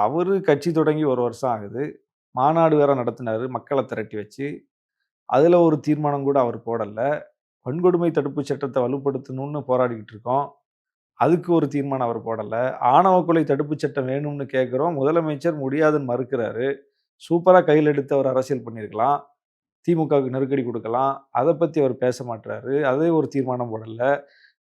அவரு கட்சி தொடங்கி 1 வருஷம் ஆகுது. மாநாடு வேற நடத்தினாரு. மக்கள திரட்டி வச்சு. அதுல ஒரு தீர்மானம் கூட அவர் போடல. வன்கொடுமை தடுப்பு சட்டத்த வலுப்படுத்தணும்னு போராடிக்கிட்டு இருக்கோம். அதுக்கு ஒரு தீர்மானம் அவர் போடல. ஆணவ கொலை தடுப்பு சட்டம் வேணும்னு கேட்கிறோம். முதலமைச்சர் முடியாதுன்னு மறுக்கிறாரு. சூப்பரா கையில எடுத்து அவர் அரசியல் பண்ணியிருக்கலாம். திமுகவுக்கு நெருக்கடி குடுக்கலாம். அத பத்தி அவர் பேச மாட்றாரு. அதே ஒரு தீர்மானம் போடல.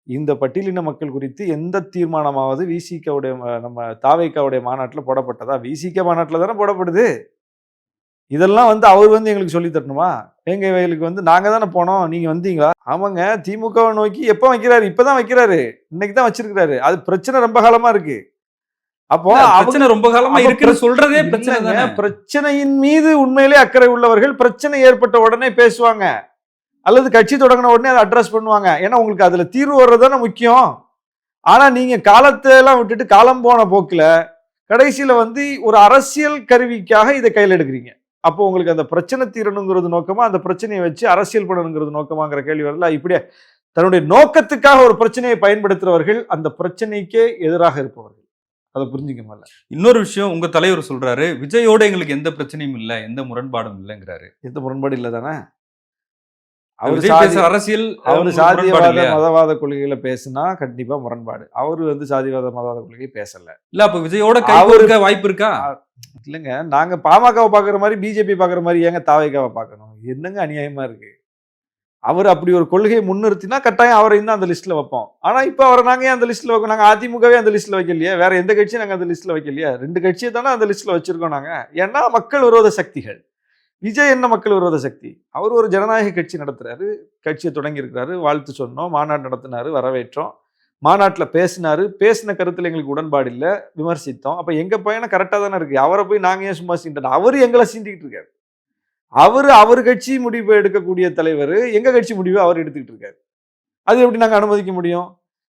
இந்த பட்டியலின மக்கள் குறித்து எந்த தீர்மானமாவது விசிகவுடைய நம்ம தாவேக்காவுடைய மாநாட்டுல போடப்பட்டதா? விசிக மாநாட்டுல தானே போடப்படுது. இதெல்லாம் அவர் எங்களுக்கு சொல்லி தரணுமா? வேங்கை வயலுக்கு நாங்க தானே போனோம். நீங்க வந்தீங்களா? ஆமாங்க. திமுகவ நோக்கி எப்ப வைக்கிறாரு? இப்ப தான் வைக்கிறாரு. இன்னைக்கு தான் வச்சிருக்கிறாரு. அது பிரச்சனை ரொம்ப காலமா இருக்கு. அப்போ பிரச்சனை ரொம்ப காலமா இருக்குன்னு சொல்றதே பிரச்சனை தானே. பிரச்சனையின் மீது உண்மையிலே அக்கறை உள்ளவர்கள் பிரச்சனை ஏற்பட்ட உடனே பேசுவாங்க. அல்லது கட்சி தொடங்கின உடனே அதை அட்ரஸ் பண்ணுவாங்க. ஏன்னா உங்களுக்கு அதுல தீர்வு வர்றதுதானே முக்கியம். ஆனா நீங்க காலத்தை எல்லாம் விட்டுட்டு காலம் போன போக்குல கடைசியில ஒரு அரசியல் கருவிக்காக இதை கையில் எடுக்கிறீங்க. அப்போ உங்களுக்கு அந்த பிரச்சனை தீரணுங்கிறது நோக்கமா, அந்த பிரச்சனையை வச்சு அரசியல் பண்ணணுங்கிறது நோக்கமாங்கிற கேள்வி வரல. இப்படியே தன்னுடைய நோக்கத்துக்காக ஒரு பிரச்சனையை பயன்படுத்துறவர்கள் அந்த பிரச்சனைக்கே எதிராக இருப்பவர்கள். அதை புரிஞ்சுக்க முடியல. இன்னொரு விஷயம் உங்க தலைவர் சொல்றாரு, விஜயோட எங்களுக்கு எந்த பிரச்சனையும் இல்ல, எந்த முரண்பாடும் இல்லைங்கிறாரு. எந்த முரண்பாடு இல்ல தானே? அரசியல் அவரு சாதியவாத மதவாத கொள்கைகளை பேசினா கண்டிப்பா முரண்பாடு. அவரு சாதிவாத மதவாத கொள்கையை பேசல. இல்ல அப்ப விஜயோட வாய்ப்பு இருக்கா? இல்லங்க, நாங்க பாமகவை பாக்குற மாதிரி பிஜேபி பாக்குற மாதிரி ஏங்க தாவேக்காவை பார்க்கணும்? என்னங்க அநியாயமா இருக்கு. அவர் அப்படி ஒரு கொள்கையை முன்னிறுத்தினா கட்டாயம் அவரை தான் அந்த லிஸ்ட்ல வைப்போம். ஆனா இப்ப அவரை நாங்க ஏன் அந்த லிஸ்ட்ல வைக்கணும்? நாங்க அதிமுகவே அந்த லிஸ்ட்ல வைக்கலையே. வேற எந்த கட்சியும் நாங்க அந்த லிஸ்ட்ல வைக்கலையே. 2 கட்சியை தானே அந்த லிஸ்ட்ல வச்சிருக்கோம் நாங்க. ஏன்னா மக்கள் விரோத சக்திகள். விஜய் என்ன மக்கள் விரோத சக்தி? அவர் ஒரு ஜனநாயக கட்சி நடத்துறாரு. கட்சியை தொடங்கி இருக்கிறாரு. வாழ்த்து சொன்னோம். மாநாடு நடத்தினாரு. வரவேற்றோம். மாநாட்டில் பேசினாரு. பேசின கருத்துல எங்களுக்கு உடன்பாடு இல்லை. விமர்சித்தோம். அப்ப எங்க பயணம் கரெக்டா தானே இருக்கு. அவரை போய் நாங்க ஏன் சும்மா சீண்டோம்? அவரு எங்களை சீண்டிக்கிட்டு இருக்காரு. அவர் கட்சி முடிவு எடுக்கக்கூடிய தலைவர் எங்க கட்சி முடிவு அவர் எடுத்துக்கிட்டு இருக்காரு. அது எப்படி நாங்க அனுமதிக்க முடியும்?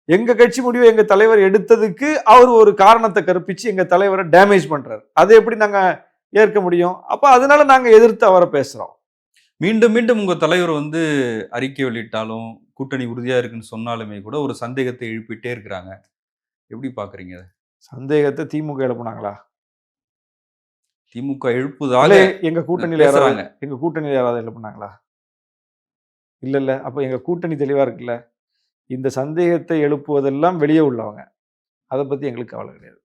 எங்க கட்சி முடிவு எங்க தலைவர் எடுத்ததுக்கு அவர் ஒரு காரணத்தை கற்பிச்சு எங்க தலைவரை டேமேஜ் பண்றாரு. அதை எப்படி நாங்க ஏற்க முடியும்? அப்ப அதனால நாங்க எதிர்த்து அவரை பேசுறோம். மீண்டும் மீண்டும் உங்க தலைவர் அறிக்கை வெளியிட்டாலும் கூட்டணி உறுதியா இருக்குன்னு சொன்னாலுமே கூட ஒரு சந்தேகத்தை எழுப்பிட்டே இருக்கிறாங்க. எப்படி பாக்குறீங்க? சந்தேகத்தை திமுக எழுப்புனாங்களா? திமுக எழுப்புதால எங்க கூட்டணியில யாராவது எழுப்புனாங்களா? இல்ல. அப்ப எங்க கூட்டணி தெளிவா இருக்குல்ல. இந்த சந்தேகத்தை எழுப்புவதெல்லாம் வெளியே உள்ளவங்க. அதை பத்தி எங்களுக்கு கவலை கிடையாது.